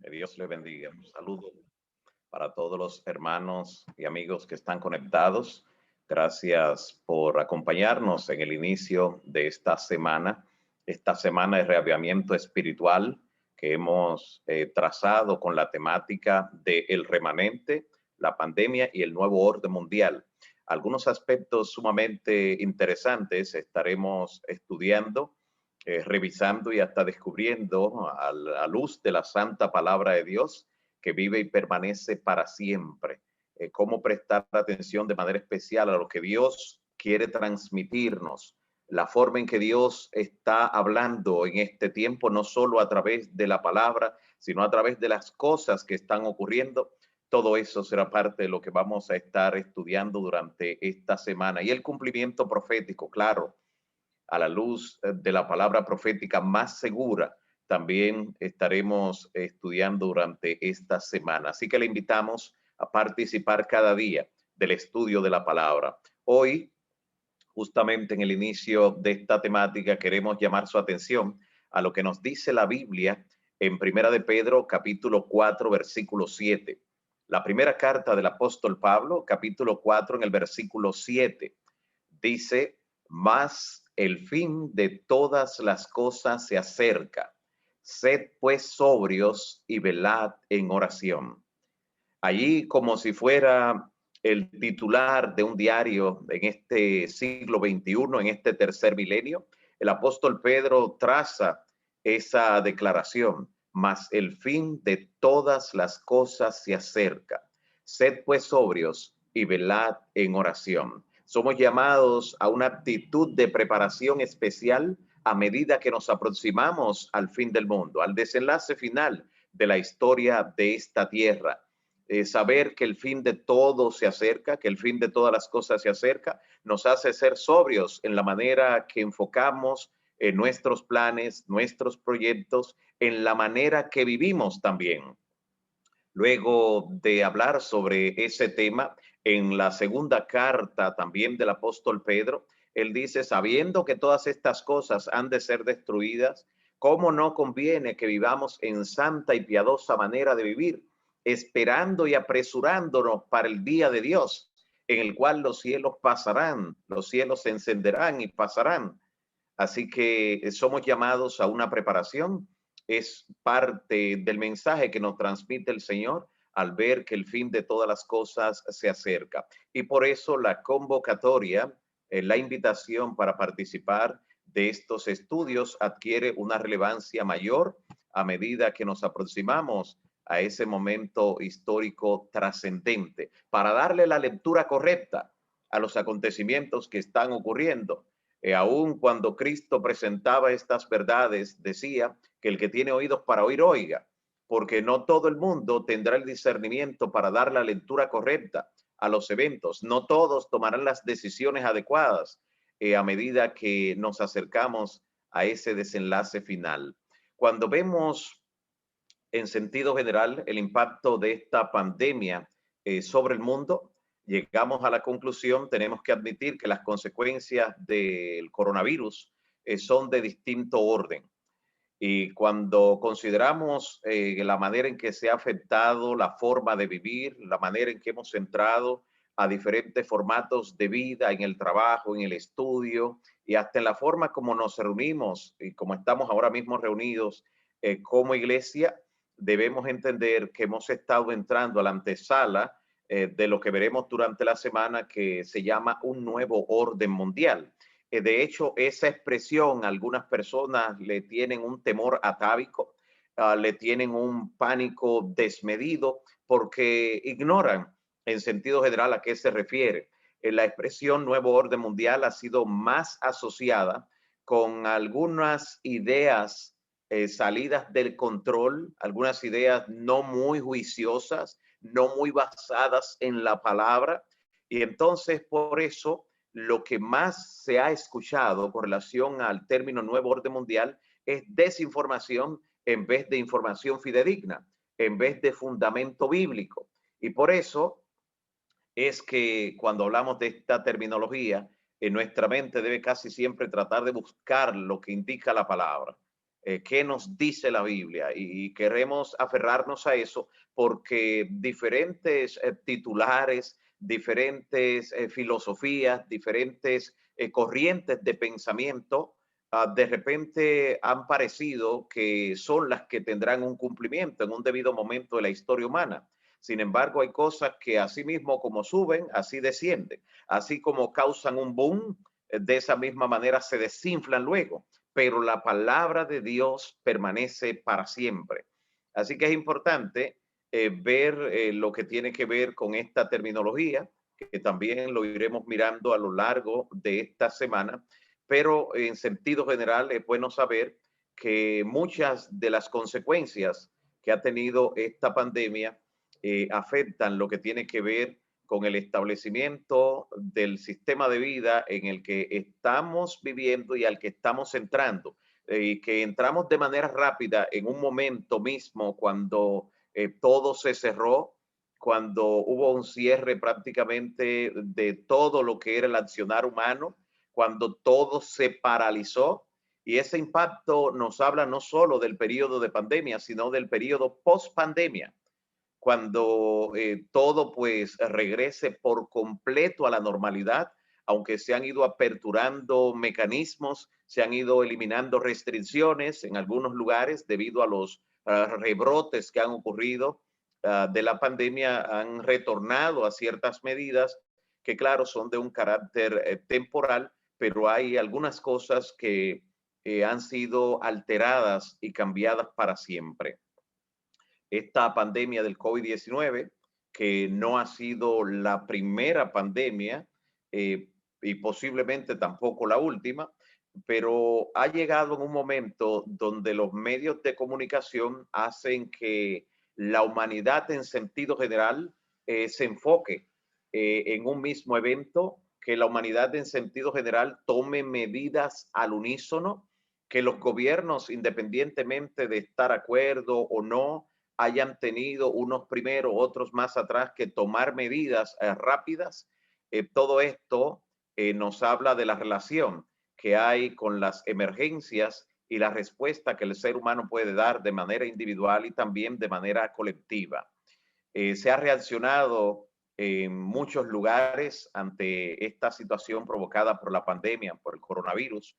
Que Dios le bendiga. Un saludo para todos los hermanos y amigos que están conectados. Gracias por acompañarnos en el inicio de esta semana de reavivamiento espiritual que hemos trazado con la temática de el remanente, la pandemia y el nuevo orden mundial. Algunos aspectos sumamente interesantes estaremos estudiando, revisando y hasta descubriendo a la luz de la santa palabra de Dios que vive y permanece para siempre. Cómo prestar atención de manera especial a lo que Dios quiere transmitirnos, la forma en que Dios está hablando en este tiempo, no solo a través de la palabra, sino a través de las cosas que están ocurriendo. Todo eso será parte de lo que vamos a estar estudiando durante esta semana. Y el cumplimiento profético, claro, a la luz de la palabra profética más segura, también estaremos estudiando durante esta semana. Así que le invitamos a participar cada día del estudio de la palabra. Hoy, justamente en el inicio de esta temática, queremos llamar su atención a lo que nos dice la Biblia en Primera de Pedro, capítulo 4, versículo 7. La primera carta del apóstol Pablo, capítulo 4, en el versículo 7, dice: mas el fin de todas las cosas se acerca. Sed pues sobrios y velad en oración. Allí, como si fuera el titular de un diario en este siglo XXI, en este tercer milenio, el apóstol Pedro traza esa declaración: mas el fin de todas las cosas se acerca. Sed pues sobrios y velad en oración. Somos llamados a una actitud de preparación especial a medida que nos aproximamos al fin del mundo, al desenlace final de la historia de esta tierra. Saber que el fin de todo se acerca, que el fin de todas las cosas se acerca, nos hace ser sobrios en la manera que enfocamos nuestros planes, nuestros proyectos, en la manera que vivimos también. Luego de hablar sobre ese tema, en la segunda carta también del apóstol Pedro, él dice: sabiendo que todas estas cosas han de ser destruidas, ¿cómo no conviene que vivamos en santa y piadosa manera de vivir, esperando y apresurándonos para el día de Dios, en el cual los cielos pasarán, los cielos se encenderán y pasarán? Así que somos llamados a una preparación. Es parte del mensaje que nos transmite el Señor al ver que el fin de todas las cosas se acerca. Y por eso la convocatoria, la invitación para participar de estos estudios adquiere una relevancia mayor a medida que nos aproximamos a ese momento histórico trascendente, para darle la lectura correcta a los acontecimientos que están ocurriendo. Aun cuando Cristo presentaba estas verdades, decía que el que tiene oídos para oír, oiga, porque no todo el mundo tendrá el discernimiento para dar la lectura correcta a los eventos. No todos tomarán las decisiones adecuadas a medida que nos acercamos a ese desenlace final. Cuando vemos en sentido general el impacto de esta pandemia sobre el mundo, llegamos a la conclusión, tenemos que admitir que las consecuencias del coronavirus son de distinto orden. Y cuando consideramos la manera en que se ha afectado la forma de vivir, la manera en que hemos entrado a diferentes formatos de vida, en el trabajo, en el estudio y hasta en la forma como nos reunimos y como estamos ahora mismo reunidos como iglesia, debemos entender que hemos estado entrando a la antesala de lo que veremos durante la semana, que se llama un nuevo orden mundial. De hecho, esa expresión, algunas personas le tienen un temor atávico, le tienen un pánico desmedido porque ignoran en sentido general a qué se refiere. La expresión nuevo orden mundial ha sido más asociada con algunas ideas salidas del control, algunas ideas no muy juiciosas, no muy basadas en la palabra. Y entonces por eso lo que más se ha escuchado con relación al término nuevo orden mundial es desinformación en vez de información fidedigna, en vez de fundamento bíblico. Y por eso es que cuando hablamos de esta terminología, en nuestra mente debe casi siempre tratar de buscar lo que indica la palabra. qué nos dice la Biblia y queremos aferrarnos a eso porque diferentes titulares, diferentes filosofías, diferentes corrientes de pensamiento de repente han parecido que son las que tendrán un cumplimiento en un debido momento de la historia humana. Sin embargo, hay cosas que así mismo como suben, así descienden. Así como causan un boom, de esa misma manera se desinflan luego. Pero la palabra de Dios permanece para siempre. Así que es importante ver lo que tiene que ver con esta terminología, que también lo iremos mirando a lo largo de esta semana, pero en sentido general es bueno saber que muchas de las consecuencias que ha tenido esta pandemia afectan lo que tiene que ver con el establecimiento del sistema de vida en el que estamos viviendo y al que estamos entrando. Y que entramos de manera rápida en un momento mismo cuando todo se cerró, cuando hubo un cierre prácticamente de todo lo que era el accionar humano, cuando todo se paralizó. Y ese impacto nos habla no solo del periodo de pandemia, sino del periodo post pandemia, cuando todo pues regrese por completo a la normalidad, aunque se han ido aperturando mecanismos, se han ido eliminando restricciones en algunos lugares debido a los rebrotes que han ocurrido de la pandemia, han retornado a ciertas medidas que claro son de un carácter temporal, pero hay algunas cosas que han sido alteradas y cambiadas para siempre. Esta pandemia del COVID-19, que no ha sido la primera pandemia y posiblemente tampoco la última, pero ha llegado en un momento donde los medios de comunicación hacen que la humanidad en sentido general se enfoque en un mismo evento, que la humanidad en sentido general tome medidas al unísono, que los gobiernos, independientemente de estar de acuerdo o no, hayan tenido unos primero, otros más atrás, que tomar medidas rápidas. Todo esto nos habla de la relación que hay con las emergencias y la respuesta que el ser humano puede dar de manera individual y también de manera colectiva. Se ha reaccionado en muchos lugares ante esta situación provocada por la pandemia, por el coronavirus,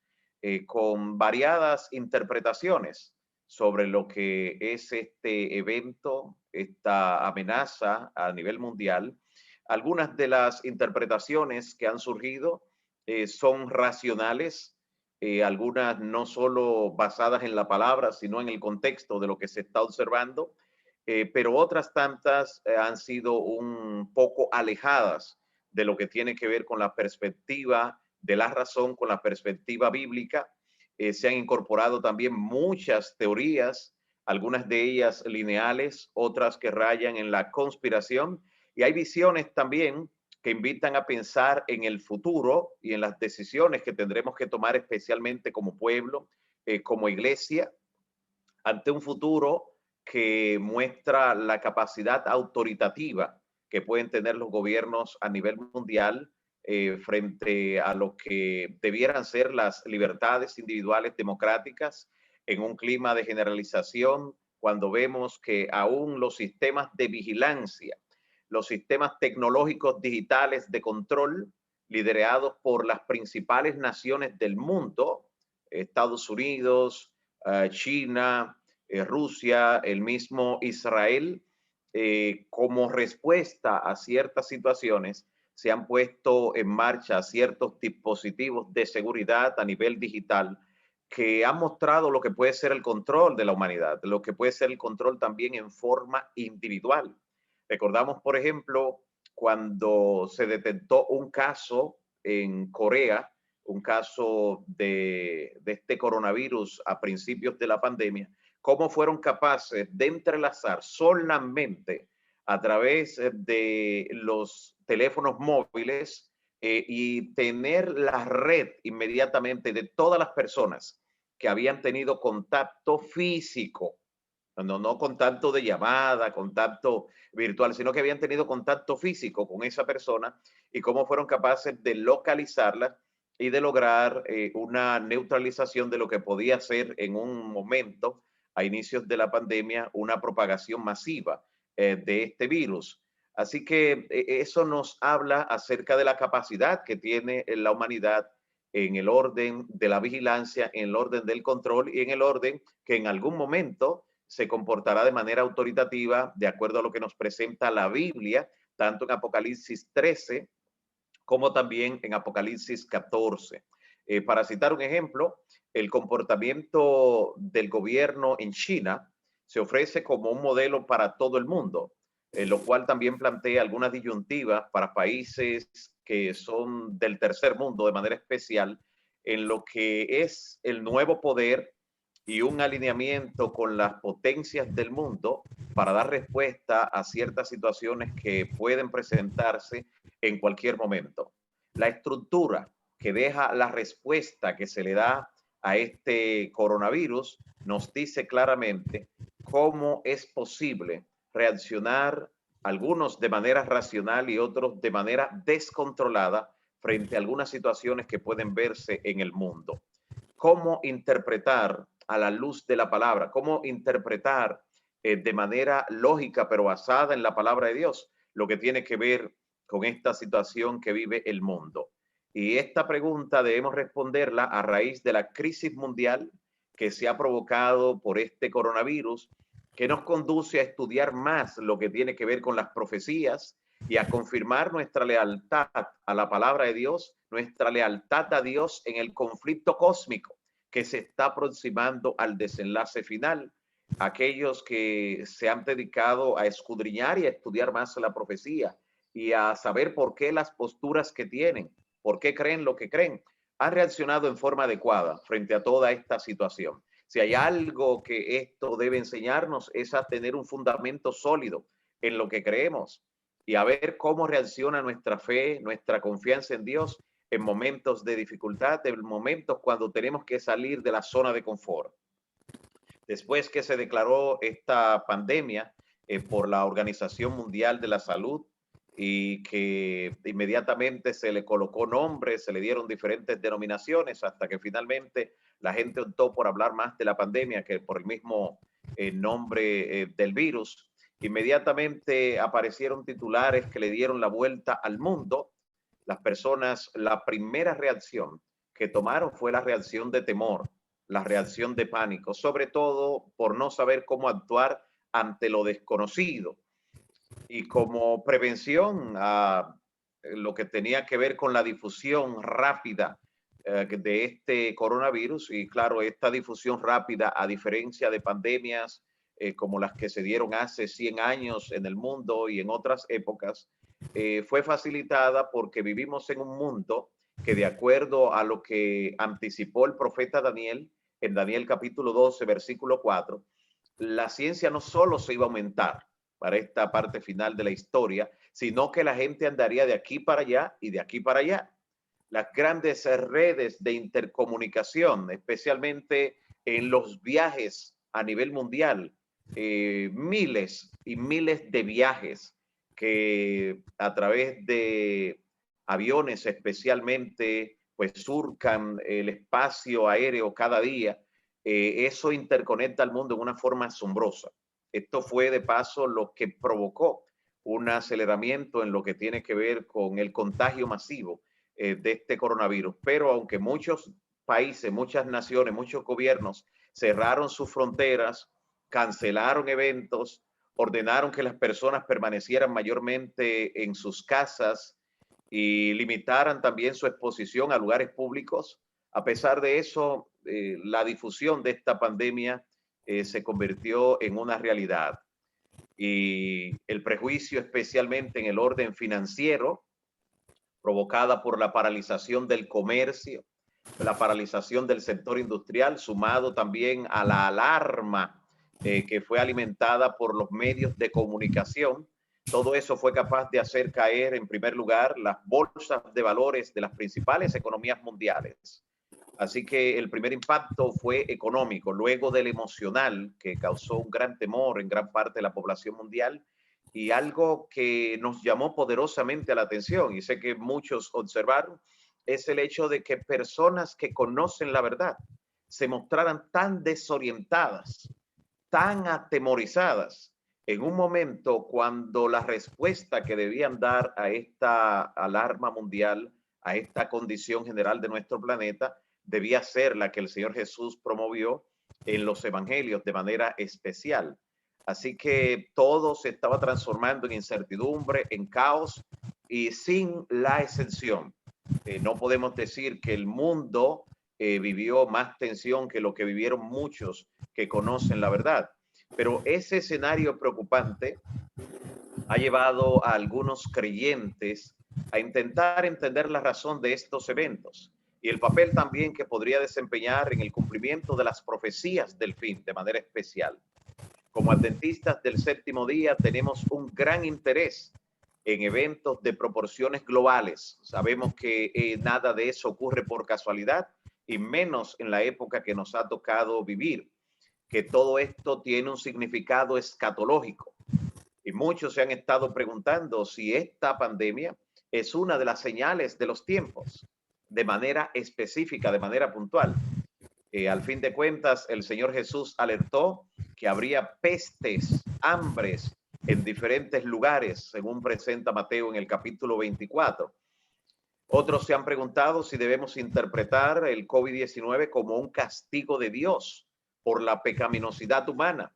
con variadas interpretaciones sobre lo que es este evento, esta amenaza a nivel mundial. Algunas de las interpretaciones que han surgido son racionales, algunas no solo basadas en la palabra, sino en el contexto de lo que se está observando, pero otras tantas han sido un poco alejadas de lo que tiene que ver con la perspectiva de la razón, con la perspectiva bíblica. Se han incorporado también muchas teorías, algunas de ellas lineales, otras que rayan en la conspiración, y hay visiones también que invitan a pensar en el futuro y en las decisiones que tendremos que tomar especialmente como pueblo, como iglesia, ante un futuro que muestra la capacidad autoritativa que pueden tener los gobiernos a nivel mundial frente a lo que debieran ser las libertades individuales democráticas en un clima de generalización, cuando vemos que aún los sistemas de vigilancia, los sistemas tecnológicos digitales de control, liderados por las principales naciones del mundo, Estados Unidos, China, Rusia, el mismo Israel, como respuesta a ciertas situaciones, se han puesto en marcha ciertos dispositivos de seguridad a nivel digital que han mostrado lo que puede ser el control de la humanidad, lo que puede ser el control también en forma individual. Recordamos, por ejemplo, cuando se detectó un caso en Corea, un caso de este coronavirus a principios de la pandemia, cómo fueron capaces de entrelazar solamente a través de los teléfonos móviles y tener la red inmediatamente de todas las personas que habían tenido contacto físico, no contacto de llamada, contacto virtual, sino que habían tenido contacto físico con esa persona y cómo fueron capaces de localizarla y de lograr una neutralización de lo que podía ser en un momento, a inicios de la pandemia, una propagación masiva de este virus. Así que eso nos habla acerca de la capacidad que tiene la humanidad en el orden de la vigilancia, en el orden del control y en el orden que en algún momento se comportará de manera autoritativa de acuerdo a lo que nos presenta la Biblia, tanto en Apocalipsis 13 como también en Apocalipsis 14. Para citar un ejemplo, el comportamiento del gobierno en China se ofrece como un modelo para todo el mundo, lo cual también plantea algunas disyuntivas para países que son del tercer mundo de manera especial, en lo que es el nuevo poder y un alineamiento con las potencias del mundo para dar respuesta a ciertas situaciones que pueden presentarse en cualquier momento. La estructura que deja la respuesta que se le da a este coronavirus nos dice claramente cómo es posible reaccionar, algunos de manera racional y otros de manera descontrolada, frente a algunas situaciones que pueden verse en el mundo. Cómo interpretar a la luz de la palabra, cómo interpretar de manera lógica pero basada en la palabra de Dios lo que tiene que ver con esta situación que vive el mundo. Y esta pregunta debemos responderla a raíz de la crisis mundial que se ha provocado por este coronavirus, que nos conduce a estudiar más lo que tiene que ver con las profecías y a confirmar nuestra lealtad a la palabra de Dios, nuestra lealtad a Dios en el conflicto cósmico que se está aproximando al desenlace final. Aquellos que se han dedicado a escudriñar y a estudiar más la profecía y a saber por qué las posturas que tienen, por qué creen lo que creen, han reaccionado en forma adecuada frente a toda esta situación. Si hay algo que esto debe enseñarnos es a tener un fundamento sólido en lo que creemos y a ver cómo reacciona nuestra fe, nuestra confianza en Dios en momentos de dificultad, en momentos cuando tenemos que salir de la zona de confort. Después que se declaró esta pandemia por la Organización Mundial de la Salud y que inmediatamente se le colocó nombre, se le dieron diferentes denominaciones hasta que finalmente la gente optó por hablar más de la pandemia que por el mismo nombre del virus. Inmediatamente aparecieron titulares que le dieron la vuelta al mundo. Las personas, la primera reacción que tomaron fue la reacción de temor, la reacción de pánico, sobre todo por no saber cómo actuar ante lo desconocido. Y como prevención a lo que tenía que ver con la difusión rápida de este coronavirus, y claro, esta difusión rápida, a diferencia de pandemias como las que se dieron hace 100 años en el mundo y en otras épocas, fue facilitada porque vivimos en un mundo que, de acuerdo a lo que anticipó el profeta Daniel, en Daniel capítulo 12, versículo 4, la ciencia no solo se iba a aumentar para esta parte final de la historia, sino que la gente andaría de aquí para allá y de aquí para allá. Las grandes redes de intercomunicación, especialmente en los viajes a nivel mundial, miles y miles de viajes que a través de aviones especialmente, pues surcan el espacio aéreo cada día. Eso interconecta al mundo en una forma asombrosa. Esto fue de paso lo que provocó un aceleramiento en lo que tiene que ver con el contagio masivo de este coronavirus. Pero aunque muchos países, muchas naciones, muchos gobiernos cerraron sus fronteras, cancelaron eventos, ordenaron que las personas permanecieran mayormente en sus casas y limitaran también su exposición a lugares públicos. A pesar de eso, la difusión de esta pandemia se convirtió en una realidad. Y el prejuicio, especialmente en el orden financiero, provocada por la paralización del comercio, la paralización del sector industrial, sumado también a la alarma que fue alimentada por los medios de comunicación. Todo eso fue capaz de hacer caer, en primer lugar, las bolsas de valores de las principales economías mundiales. Así que el primer impacto fue económico, luego del emocional, que causó un gran temor en gran parte de la población mundial, y algo que nos llamó poderosamente a la atención, y sé que muchos observaron, es el hecho de que personas que conocen la verdad se mostraran tan desorientadas, tan atemorizadas en un momento cuando la respuesta que debían dar a esta alarma mundial, a esta condición general de nuestro planeta, debía ser la que el Señor Jesús promovió en los evangelios de manera especial. Así que todo se estaba transformando en incertidumbre, en caos y sin la excepción. No podemos decir que el mundo vivió más tensión que lo que vivieron muchos que conocen la verdad. Pero ese escenario preocupante ha llevado a algunos creyentes a intentar entender la razón de estos eventos y el papel también que podría desempeñar en el cumplimiento de las profecías del fin de manera especial. Como adventistas del séptimo día tenemos un gran interés en eventos de proporciones globales. Sabemos que nada de eso ocurre por casualidad y menos en la época que nos ha tocado vivir, que todo esto tiene un significado escatológico. Y muchos se han estado preguntando si esta pandemia es una de las señales de los tiempos, de manera específica, de manera puntual. Al fin de cuentas, el Señor Jesús alertó que habría pestes, hambres en diferentes lugares, según presenta Mateo en el capítulo 24. Otros se han preguntado si debemos interpretar el COVID-19 como un castigo de Dios por la pecaminosidad humana.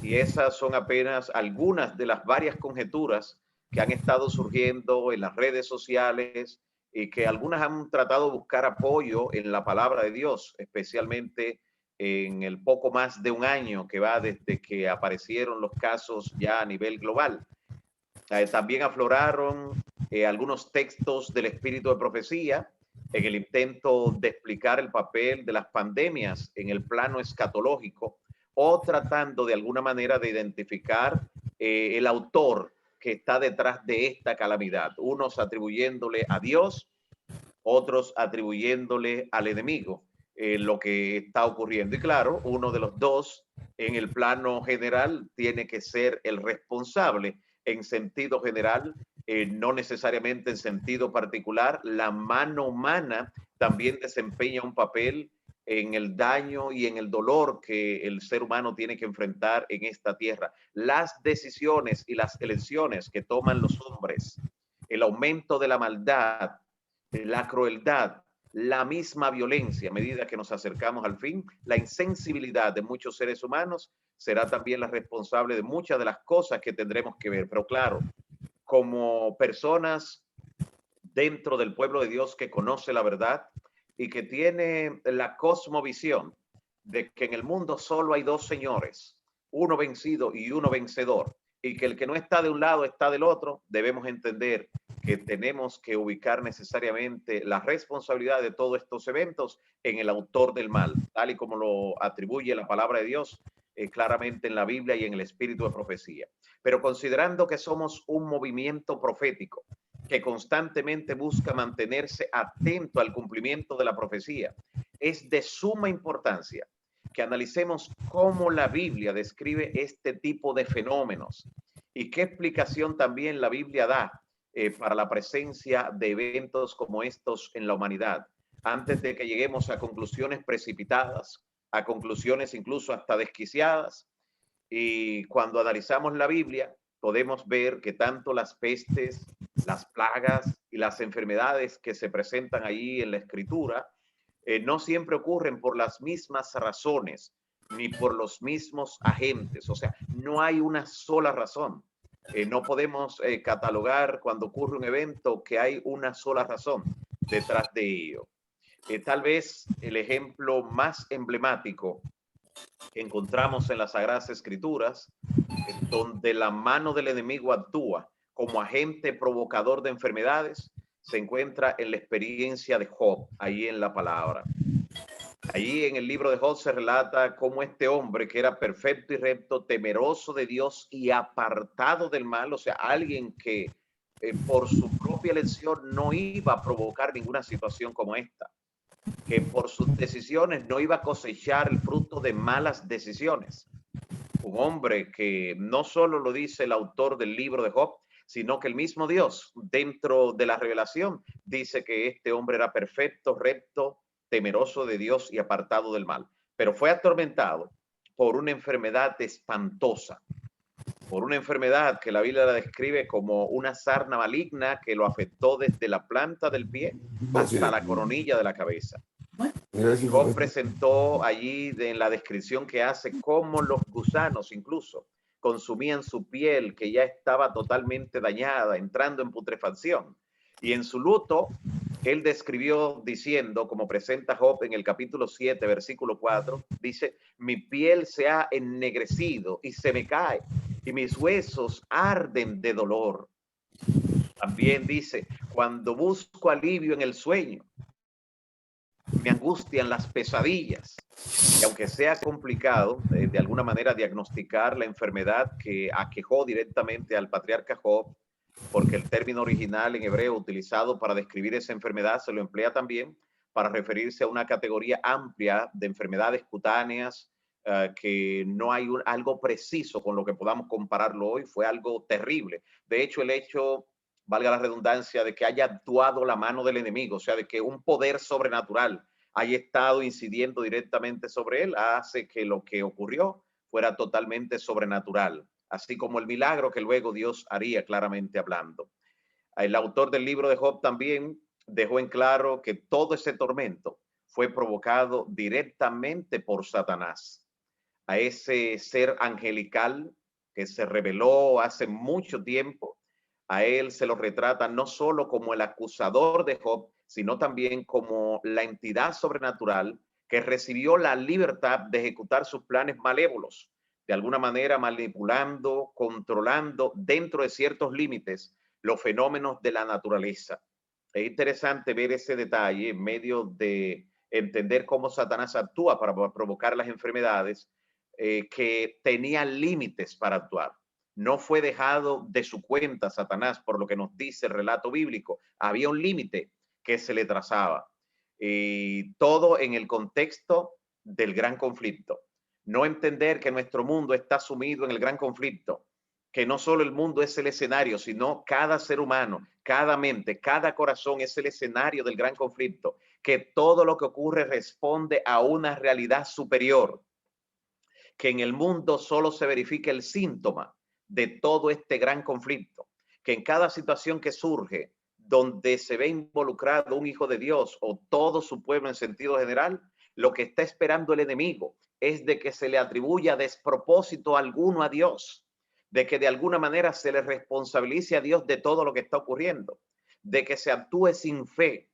Y esas son apenas algunas de las varias conjeturas que han estado surgiendo en las redes sociales y que algunas han tratado de buscar apoyo en la palabra de Dios, especialmente en el poco más de un año que va desde que aparecieron los casos ya a nivel global. También afloraron algunos textos del espíritu de profecía en el intento de explicar el papel de las pandemias en el plano escatológico o tratando de alguna manera de identificar el autor que está detrás de esta calamidad, unos atribuyéndole a Dios, otros atribuyéndole al enemigo lo que está ocurriendo. Y claro, uno de los dos en el plano general tiene que ser el responsable en sentido general, no necesariamente en sentido particular. La mano humana también desempeña un papel en el daño y en el dolor que el ser humano tiene que enfrentar en esta tierra. Las decisiones y las elecciones que toman los hombres, el aumento de la maldad, la crueldad, la misma violencia a medida que nos acercamos al fin, la insensibilidad de muchos seres humanos será también la responsable de muchas de las cosas que tendremos que ver. Pero claro, como personas dentro del pueblo de Dios que conoce la verdad y que tiene la cosmovisión de que en el mundo solo hay dos señores, uno vencido y uno vencedor, y que el que no está de un lado está del otro, debemos entender que tenemos que ubicar necesariamente la responsabilidad de todos estos eventos en el autor del mal, tal y como lo atribuye la palabra de Dios claramente en la Biblia y en el espíritu de profecía. Pero considerando que somos un movimiento profético que constantemente busca mantenerse atento al cumplimiento de la profecía, es de suma importancia que analicemos cómo la Biblia describe este tipo de fenómenos y qué explicación también la Biblia da para la presencia de eventos como estos en la humanidad, antes de que lleguemos a conclusiones precipitadas, a conclusiones incluso hasta desquiciadas. Y cuando analizamos la Biblia, podemos ver que tanto las pestes, las plagas y las enfermedades que se presentan ahí en la Escritura no siempre ocurren por las mismas razones ni por los mismos agentes. O sea, no hay una sola razón. No podemos catalogar cuando ocurre un evento que hay una sola razón detrás de ello. Tal vez el ejemplo más emblemático que encontramos en las Sagradas Escrituras, donde la mano del enemigo actúa como agente provocador de enfermedades, se encuentra en la experiencia de Job, ahí en la palabra. Allí en el libro de Job se relata cómo este hombre, que era perfecto y recto, temeroso de Dios y apartado del mal, o sea, alguien que por su propia elección no iba a provocar ninguna situación como esta, que por sus decisiones no iba a cosechar el fruto de malas decisiones. Un hombre que no solo lo dice el autor del libro de Job, sino que el mismo Dios, dentro de la revelación, dice que este hombre era perfecto, recto, temeroso de Dios y apartado del mal. Pero fue atormentado por una enfermedad espantosa, por una enfermedad que la Biblia la describe como una sarna maligna que lo afectó desde la planta del pie hasta la coronilla de la cabeza. Job presentó allí en la descripción que hace cómo los gusanos incluso consumían su piel, que ya estaba totalmente dañada, entrando en putrefacción. Y en su luto, él describió diciendo, como presenta Job en el capítulo 7, versículo 4, dice, mi piel se ha ennegrecido y se me cae, y mis huesos arden de dolor. También dice, cuando busco alivio en el sueño, me angustian las pesadillas. Y aunque sea complicado de alguna manera diagnosticar la enfermedad que aquejó directamente al patriarca Job, porque el término original en hebreo utilizado para describir esa enfermedad se lo emplea también para referirse a una categoría amplia de enfermedades cutáneas, que no hay algo preciso con lo que podamos compararlo hoy. Fue algo terrible. De hecho, el hecho, valga la redundancia, de que haya actuado la mano del enemigo, o sea, de que un poder sobrenatural haya estado incidiendo directamente sobre él, hace que lo que ocurrió fuera totalmente sobrenatural, así como el milagro que luego Dios haría, claramente hablando. El autor del libro de Job también dejó en claro que todo ese tormento fue provocado directamente por Satanás, a ese ser angelical que se reveló hace mucho tiempo. A él se lo retrata no solo como el acusador de Job, sino también como la entidad sobrenatural que recibió la libertad de ejecutar sus planes malévolos, de alguna manera manipulando, controlando dentro de ciertos límites los fenómenos de la naturaleza. Es interesante ver ese detalle en medio de entender cómo Satanás actúa para provocar las enfermedades, que tenía límites para actuar. No fue dejado de su cuenta Satanás, por lo que nos dice el relato bíblico. Había un límite que se le trazaba. Y todo en el contexto del gran conflicto. No entender que nuestro mundo está sumido en el gran conflicto, que no solo el mundo es el escenario, sino cada ser humano, cada mente, cada corazón es el escenario del gran conflicto, que todo lo que ocurre responde a una realidad superior, que en el mundo solo se verifica el síntoma de todo este gran conflicto, que en cada situación que surge, donde se ve involucrado un hijo de Dios o todo su pueblo en sentido general, lo que está esperando el enemigo es de que se le atribuya despropósito alguno a Dios, de que de alguna manera se le responsabilice a Dios de todo lo que está ocurriendo, de que se actúe sin fe,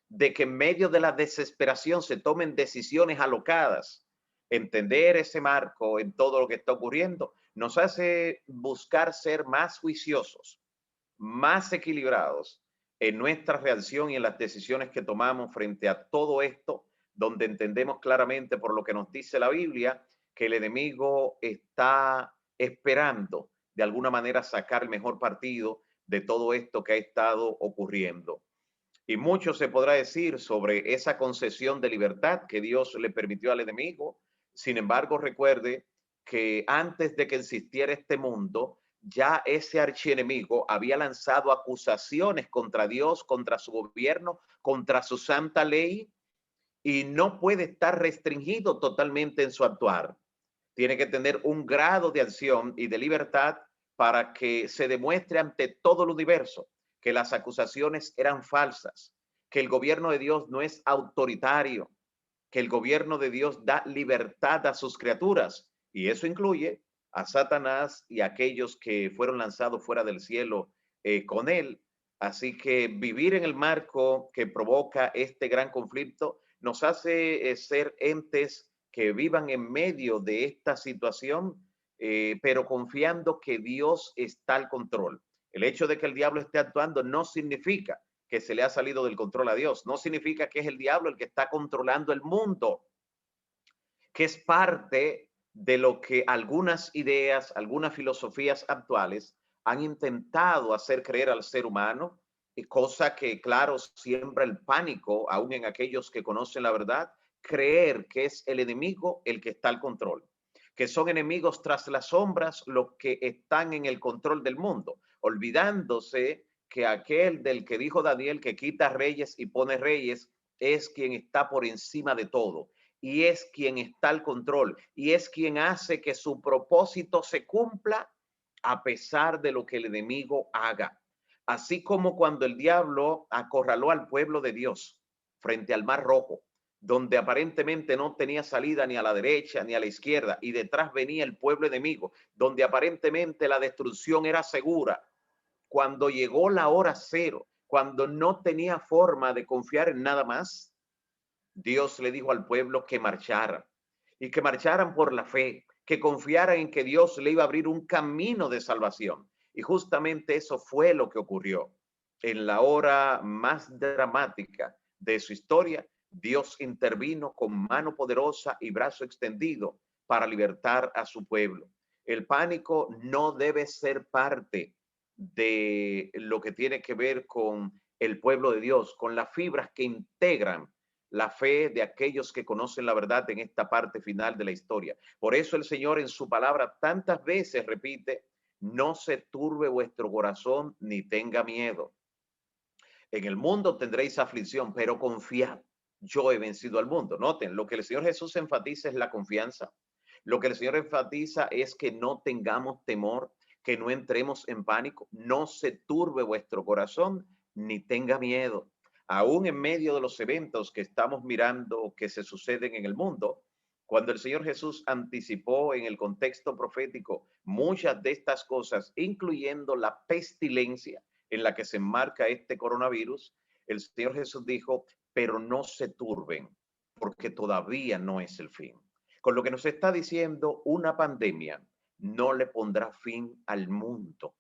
de que en medio de la desesperación se tomen decisiones alocadas. Entender ese marco en todo lo que está ocurriendo nos hace buscar ser más juiciosos, más equilibrados en nuestra reacción y en las decisiones que tomamos frente a todo esto, donde entendemos claramente por lo que nos dice la Biblia que el enemigo está esperando de alguna manera sacar el mejor partido de todo esto que ha estado ocurriendo. Y mucho se podrá decir sobre esa concesión de libertad que Dios le permitió al enemigo. Sin embargo, recuerde que antes de que existiera este mundo, ya ese archienemigo había lanzado acusaciones contra Dios, contra su gobierno, contra su santa ley, y no puede estar restringido totalmente en su actuar. Tiene que tener un grado de acción y de libertad para que se demuestre ante todo el universo que las acusaciones eran falsas, que el gobierno de Dios no es autoritario, que el gobierno de Dios da libertad a sus criaturas, y eso incluye a Satanás y a aquellos que fueron lanzados fuera del cielo con él. Así que vivir en el marco que provoca este gran conflicto nos hace ser entes que vivan en medio de esta situación, pero confiando que Dios está al control. El hecho de que el diablo esté actuando no significa que se le ha salido del control a Dios, no significa que es el diablo el que está controlando el mundo, que es parte de lo que algunas ideas, algunas filosofías actuales han intentado hacer creer al ser humano, y cosa que, claro, siembra el pánico, aún en aquellos que conocen la verdad, creer que es el enemigo el que está al control, que son enemigos tras las sombras los que están en el control del mundo, olvidándose que aquel del que dijo Daniel que quita reyes y pone reyes es quien está por encima de todo y es quien está al control y es quien hace que su propósito se cumpla a pesar de lo que el enemigo haga. Así como cuando el diablo acorraló al pueblo de Dios frente al Mar Rojo, donde aparentemente no tenía salida ni a la derecha ni a la izquierda, y detrás venía el pueblo enemigo, donde aparentemente la destrucción era segura. Cuando llegó la hora cero, cuando no tenía forma de confiar en nada más, Dios le dijo al pueblo que marcharan y que marcharan por la fe, que confiaran en que Dios le iba a abrir un camino de salvación. Y justamente eso fue lo que ocurrió. En la hora más dramática de su historia, Dios intervino con mano poderosa y brazo extendido para libertar a su pueblo. El pánico no debe ser parte de lo que tiene que ver con el pueblo de Dios, con las fibras que integran la fe de aquellos que conocen la verdad en esta parte final de la historia. Por eso el Señor en su palabra tantas veces repite, no se turbe vuestro corazón ni tenga miedo. En el mundo tendréis aflicción, pero confiad, yo he vencido al mundo. Noten, lo que el Señor Jesús enfatiza es la confianza. Lo que el Señor enfatiza es que no tengamos temor, que no entremos en pánico, no se turbe vuestro corazón ni tenga miedo. Aún en medio de los eventos que estamos mirando que se suceden en el mundo, cuando el Señor Jesús anticipó en el contexto profético muchas de estas cosas, incluyendo la pestilencia en la que se enmarca este coronavirus, el Señor Jesús dijo, pero no se turben, porque todavía no es el fin. Con lo que nos está diciendo, una pandemia no le pondrá fin al mundo.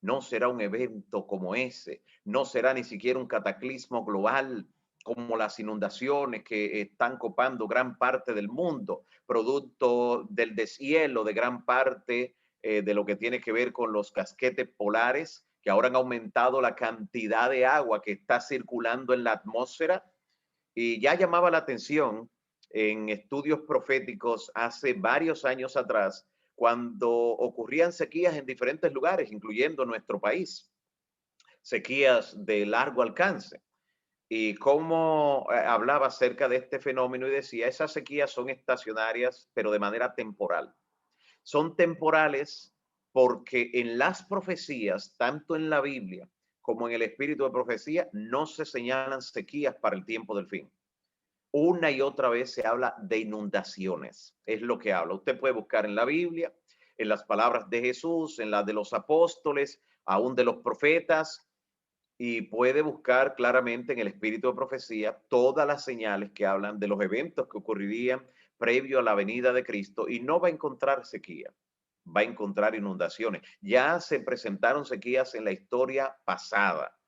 No será un evento como ese, no será ni siquiera un cataclismo global como las inundaciones que están copando gran parte del mundo, producto del deshielo de gran parte de lo que tiene que ver con los casquetes polares, que ahora han aumentado la cantidad de agua que está circulando en la atmósfera. Y ya llamaba la atención en estudios proféticos hace varios años atrás, cuando ocurrían sequías en diferentes lugares, incluyendo nuestro país, sequías de largo alcance. Y cómo hablaba acerca de este fenómeno y decía, esas sequías son estacionarias, pero de manera temporal. Son temporales porque en las profecías, tanto en la Biblia como en el espíritu de profecía, no se señalan sequías para el tiempo del fin. Una y otra vez se habla de inundaciones, es lo que habla. Usted puede buscar en la Biblia, en las palabras de Jesús, en las de los apóstoles, aún de los profetas, y puede buscar claramente en el espíritu de profecía todas las señales que hablan de los eventos que ocurrirían previo a la venida de Cristo, y no va a encontrar sequía, va a encontrar inundaciones. Ya se presentaron sequías en la historia pasada,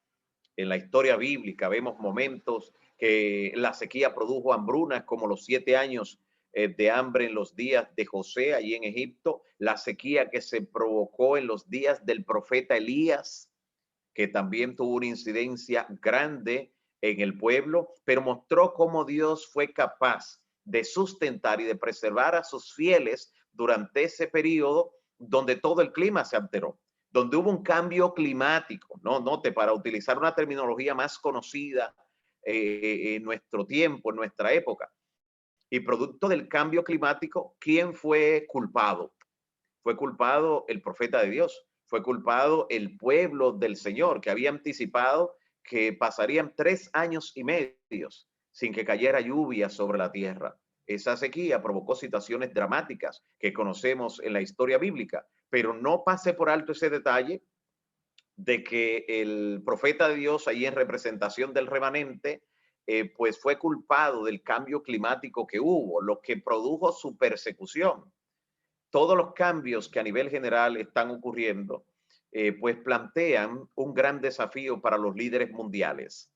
en la historia bíblica vemos momentos que la sequía produjo hambrunas, como los 7 años de hambre en los días de José allí en Egipto, la sequía que se provocó en los días del profeta Elías, que también tuvo una incidencia grande en el pueblo, pero mostró cómo Dios fue capaz de sustentar y de preservar a sus fieles durante ese periodo donde todo el clima se alteró, donde hubo un cambio climático, ¿no? Note, para utilizar una terminología más conocida en nuestro tiempo, en nuestra época. Y producto del cambio climático, ¿quién fue culpado? Fue culpado el profeta de Dios, fue culpado el pueblo del Señor, que había anticipado que pasarían 3 años y medio sin que cayera lluvia sobre la tierra. Esa sequía provocó situaciones dramáticas que conocemos en la historia bíblica, pero no pase por alto ese detalle de que el profeta de Dios, ahí en representación del remanente, pues fue culpado del cambio climático que hubo, lo que produjo su persecución. Todos los cambios que a nivel general están ocurriendo, pues plantean un gran desafío para los líderes mundiales,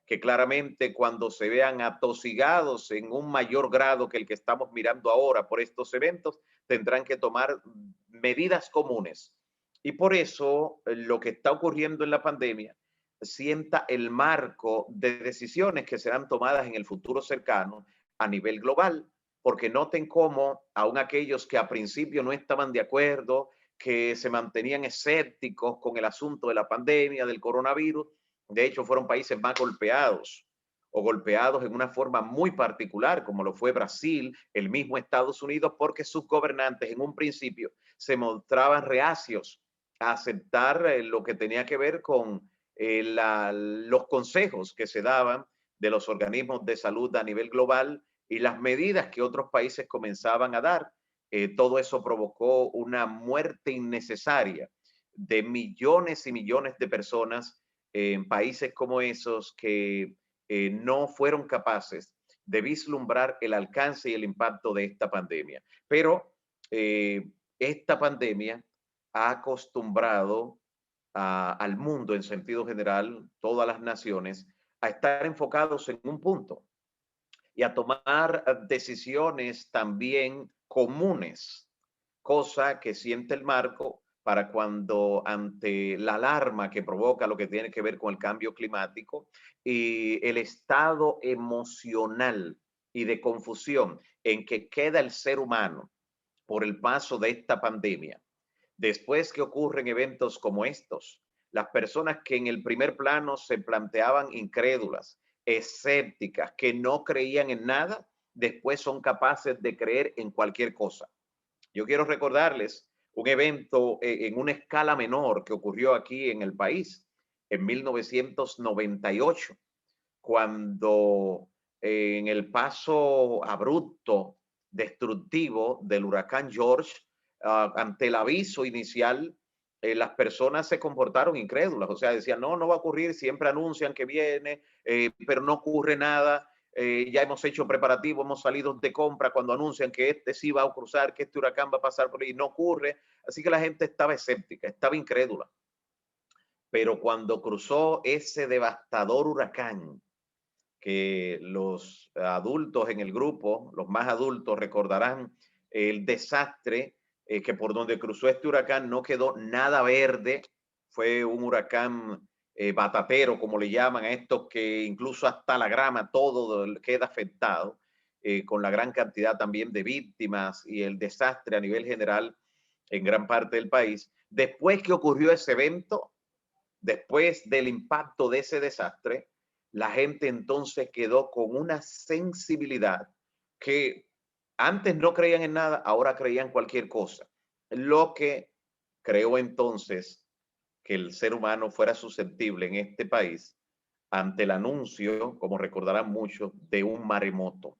que claramente cuando se vean atosigados en un mayor grado que el que estamos mirando ahora por estos eventos, tendrán que tomar medidas comunes. Y por eso lo que está ocurriendo en la pandemia sienta el marco de decisiones que serán tomadas en el futuro cercano a nivel global, porque noten cómo aún aquellos que a principio no estaban de acuerdo, que se mantenían escépticos con el asunto de la pandemia, del coronavirus. De hecho, fueron países más golpeados o golpeados en una forma muy particular, como lo fue Brasil, el mismo Estados Unidos, porque sus gobernantes en un principio se mostraban reacios a aceptar lo que tenía que ver con los consejos que se daban de los organismos de salud a nivel global y las medidas que otros países comenzaban a dar. Todo eso provocó una muerte innecesaria de millones y millones de personas en países como esos que no fueron capaces de vislumbrar el alcance y el impacto de esta pandemia. Pero esta pandemia ha acostumbrado al mundo en sentido general, todas las naciones, a estar enfocados en un punto y a tomar decisiones también comunes, cosa que siente el marco para cuando ante la alarma que provoca lo que tiene que ver con el cambio climático y el estado emocional y de confusión en que queda el ser humano por el paso de esta pandemia. Después que ocurren eventos como estos, las personas que en el primer plano se planteaban incrédulas, escépticas, que no creían en nada, después son capaces de creer en cualquier cosa. Yo quiero recordarles un evento en una escala menor que ocurrió aquí en el país en 1998, cuando en el paso abrupto, destructivo del huracán George, ante el aviso inicial, las personas se comportaron incrédulas, o sea, decían, no, no va a ocurrir, siempre anuncian que viene, pero no ocurre nada, ya hemos hecho preparativos, hemos salido de compra cuando anuncian que este sí va a cruzar, que este huracán va a pasar por ahí, no ocurre, así que la gente estaba escéptica, estaba incrédula. Pero cuando cruzó ese devastador huracán, que los adultos en el grupo, los más adultos, recordarán el desastre que por donde cruzó este huracán no quedó nada verde. Fue un huracán batatero, como le llaman a estos, que incluso hasta la grama, todo queda afectado, con la gran cantidad también de víctimas y el desastre a nivel general en gran parte del país. Después que ocurrió ese evento, después del impacto de ese desastre, la gente entonces quedó con una sensibilidad que antes no creían en nada, ahora creían cualquier cosa. Lo que creó entonces que el ser humano fuera susceptible en este país ante el anuncio, como recordarán muchos, de un maremoto.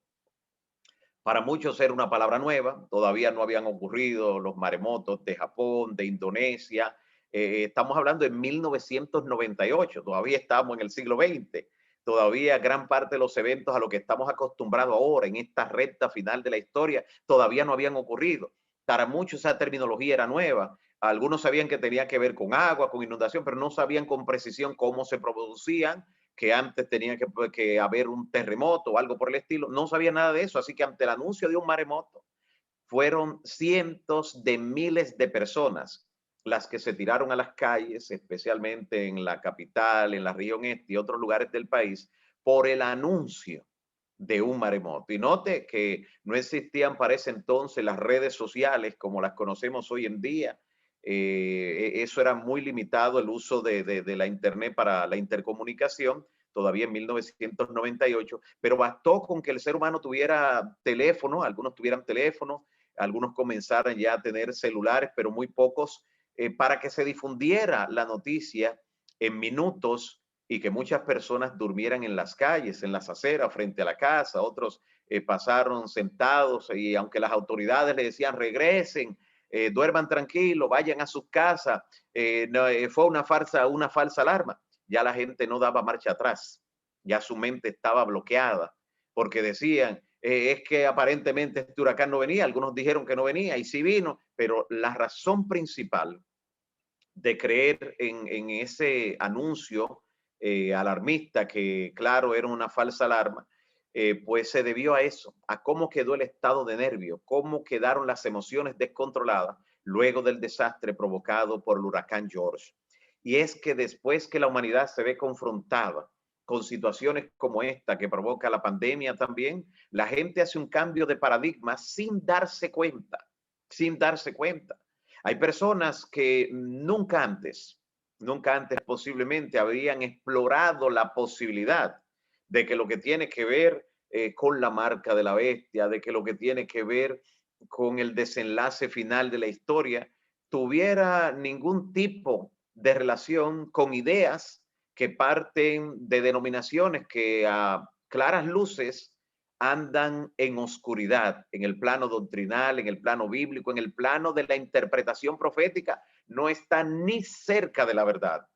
Para muchos era una palabra nueva, todavía no habían ocurrido los maremotos de Japón, de Indonesia. Estamos hablando de 1998, todavía estamos en el siglo XX, todavía gran parte de los eventos a los que estamos acostumbrados ahora en esta recta final de la historia todavía no habían ocurrido. Para muchos esa terminología era nueva. Algunos sabían que tenía que ver con agua, con inundación, pero no sabían con precisión cómo se producían, que antes tenía que haber un terremoto o algo por el estilo. No sabía nada de eso, así que ante el anuncio de un maremoto, fueron cientos de miles de personas las que se tiraron a las calles, especialmente en la capital, en la región este y otros lugares del país, por el anuncio de un maremoto. Y note que no existían para ese entonces las redes sociales como las conocemos hoy en día. Eso era muy limitado el uso de la Internet para la intercomunicación, todavía en 1998, pero bastó con que el ser humano tuviera teléfono, algunos tuvieran teléfono, algunos comenzaran ya a tener celulares, pero muy pocos, para que se difundiera la noticia en minutos y que muchas personas durmieran en las calles, en las aceras, frente a la casa, otros pasaron sentados y aunque las autoridades le decían regresen, duerman tranquilos, vayan a sus casas, no, fue una falsa alarma. Ya la gente no daba marcha atrás, ya su mente estaba bloqueada, porque decían, es que aparentemente este huracán no venía, algunos dijeron que no venía y sí vino, pero la razón principal de creer en ese anuncio alarmista, que claro, era una falsa alarma, pues se debió a eso, a cómo quedó el estado de nervio, cómo quedaron las emociones descontroladas luego del desastre provocado por el huracán George. Y es que después que la humanidad se ve confrontada con situaciones como esta que provoca la pandemia también, la gente hace un cambio de paradigma sin darse cuenta, sin darse cuenta. Hay personas que nunca antes posiblemente habrían explorado la posibilidad de que lo que tiene que ver con la marca de la bestia, de que lo que tiene que ver con el desenlace final de la historia, tuviera ningún tipo de relación con ideas que parten de denominaciones que a claras luces andan en oscuridad, en el plano doctrinal, en el plano bíblico, en el plano de la interpretación profética, no están ni cerca de la verdad.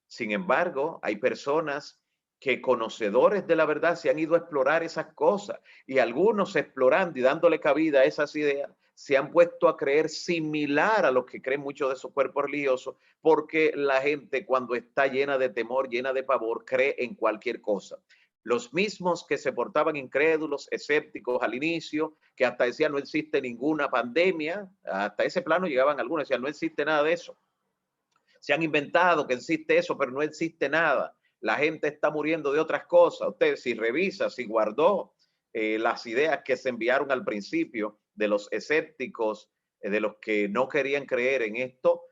Sin embargo, hay personas que conocedores de la verdad se han ido a explorar esas cosas y algunos explorando y dándole cabida a esas ideas se han puesto a creer similar a lo que creen muchos de esos cuerpos religiosos, porque la gente cuando está llena de temor, llena de pavor, cree en cualquier cosa. Los mismos que se portaban incrédulos, escépticos al inicio, que hasta decían no existe ninguna pandemia, hasta ese plano llegaban algunos, decían no existe nada de eso. Se han inventado que existe eso, pero no existe nada. La gente está muriendo de otras cosas. Usted si revisa, si guardó las ideas que se enviaron al principio de los escépticos, de los que no querían creer en esto,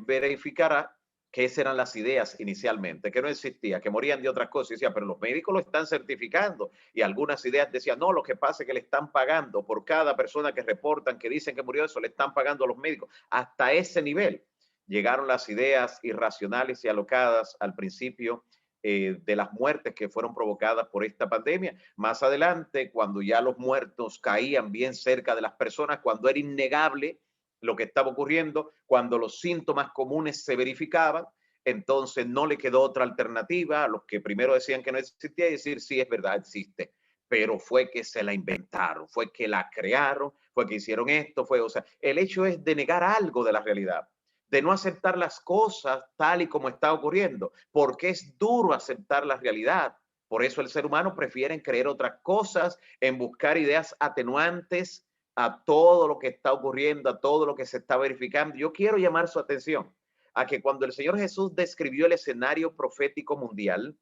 verificará que esas eran las ideas inicialmente, que no existía, que morían de otras cosas. Y decía, pero los médicos lo están certificando. Y algunas ideas decían, no, lo que pasa es que le están pagando por cada persona que reportan, que dicen que murió eso, le están pagando a los médicos. Hasta ese nivel llegaron las ideas irracionales y alocadas al principio de las muertes que fueron provocadas por esta pandemia. Más adelante, cuando ya los muertos caían bien cerca de las personas, cuando era innegable lo que estaba ocurriendo, cuando los síntomas comunes se verificaban, entonces no le quedó otra alternativa a los que primero decían que no existía y decir, sí, es verdad, existe. Pero fue que se la inventaron, fue que la crearon, fue que hicieron esto, o sea, el hecho es de negar algo de la realidad, de no aceptar las cosas tal y como está ocurriendo, porque es duro aceptar la realidad. Por eso el ser humano prefiere creer otras cosas, en buscar ideas atenuantes a todo lo que está ocurriendo, a todo lo que se está verificando. Yo quiero llamar su atención a que cuando el Señor Jesús describió el escenario profético mundial,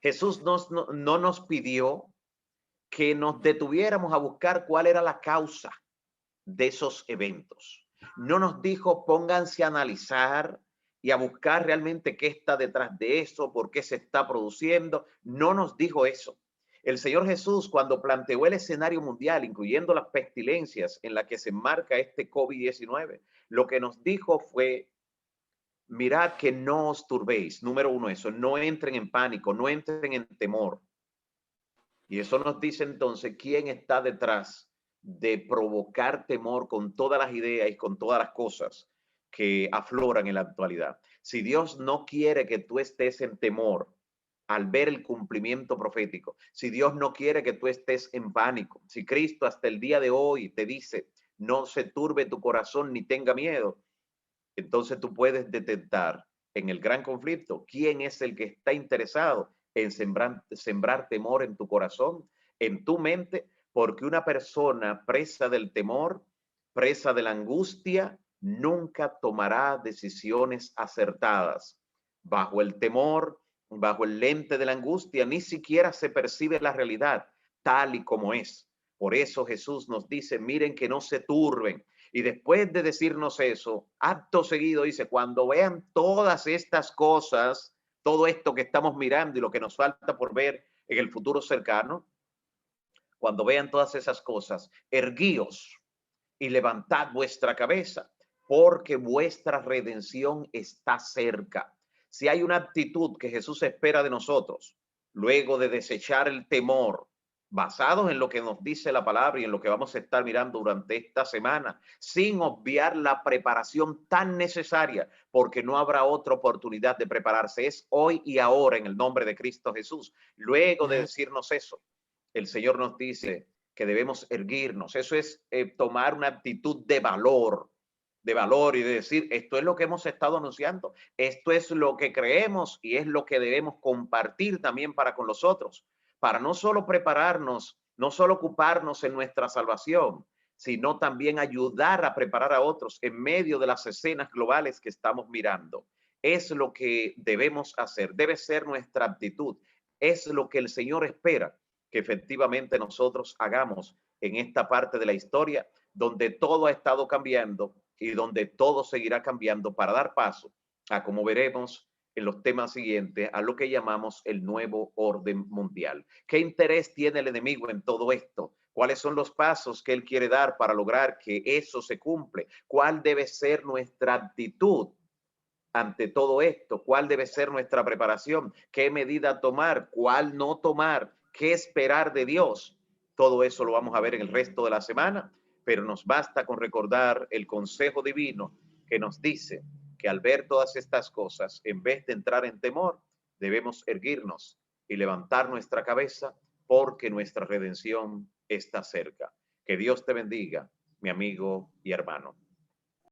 Jesús no nos pidió que nos detuviéramos a buscar cuál era la causa de esos eventos. No nos dijo pónganse a analizar y a buscar realmente qué está detrás de eso, por qué se está produciendo. No nos dijo eso. El Señor Jesús, cuando planteó el escenario mundial, incluyendo las pestilencias en la que se enmarca este COVID-19, lo que nos dijo fue, mirad que no os turbéis. Número uno, eso, no entren en pánico, no entren en temor. Y eso nos dice entonces quién está detrás de provocar temor con todas las ideas y con todas las cosas que afloran en la actualidad. Si Dios no quiere que tú estés en temor al ver el cumplimiento profético, si Dios no quiere que tú estés en pánico, si Cristo hasta el día de hoy te dice, no se turbe tu corazón ni tenga miedo, entonces tú puedes detectar en el gran conflicto quién es el que está interesado en sembrar temor en tu corazón, en tu mente, porque una persona presa del temor, presa de la angustia, nunca tomará decisiones acertadas. Bajo el temor, bajo el lente de la angustia, ni siquiera se percibe la realidad tal y como es. Por eso Jesús nos dice, miren que no se turben. Y después de decirnos eso, acto seguido dice, cuando vean todas estas cosas, todo esto que estamos mirando y lo que nos falta por ver en el futuro cercano, cuando vean todas esas cosas, erguíos y levantad vuestra cabeza, porque vuestra redención está cerca. Si hay una actitud que Jesús espera de nosotros, luego de desechar el temor, basados en lo que nos dice la palabra y en lo que vamos a estar mirando durante esta semana, sin obviar la preparación tan necesaria, porque no habrá otra oportunidad de prepararse, es hoy y ahora en el nombre de Cristo Jesús. Luego de decirnos eso, el Señor nos dice que debemos erguirnos. Eso es tomar una actitud de valor y de decir, esto es lo que hemos estado anunciando, esto es lo que creemos y es lo que debemos compartir también para con los otros, para no solo prepararnos, no solo ocuparnos en nuestra salvación, sino también ayudar a preparar a otros en medio de las escenas globales que estamos mirando. Es lo que debemos hacer, debe ser nuestra actitud, es lo que el Señor espera que efectivamente nosotros hagamos en esta parte de la historia donde todo ha estado cambiando y donde todo seguirá cambiando para dar paso a, como veremos en los temas siguientes, a lo que llamamos el nuevo orden mundial. ¿Qué interés tiene el enemigo en todo esto? ¿Cuáles son los pasos que él quiere dar para lograr que eso se cumple? ¿Cuál debe ser nuestra actitud ante todo esto? ¿Cuál debe ser nuestra preparación? ¿Qué medida tomar? ¿Cuál no tomar? ¿Qué esperar de Dios? Todo eso lo vamos a ver en el resto de la semana, pero nos basta con recordar el consejo divino que nos dice que al ver todas estas cosas, en vez de entrar en temor, debemos erguirnos y levantar nuestra cabeza porque nuestra redención está cerca. Que Dios te bendiga, mi amigo y hermano.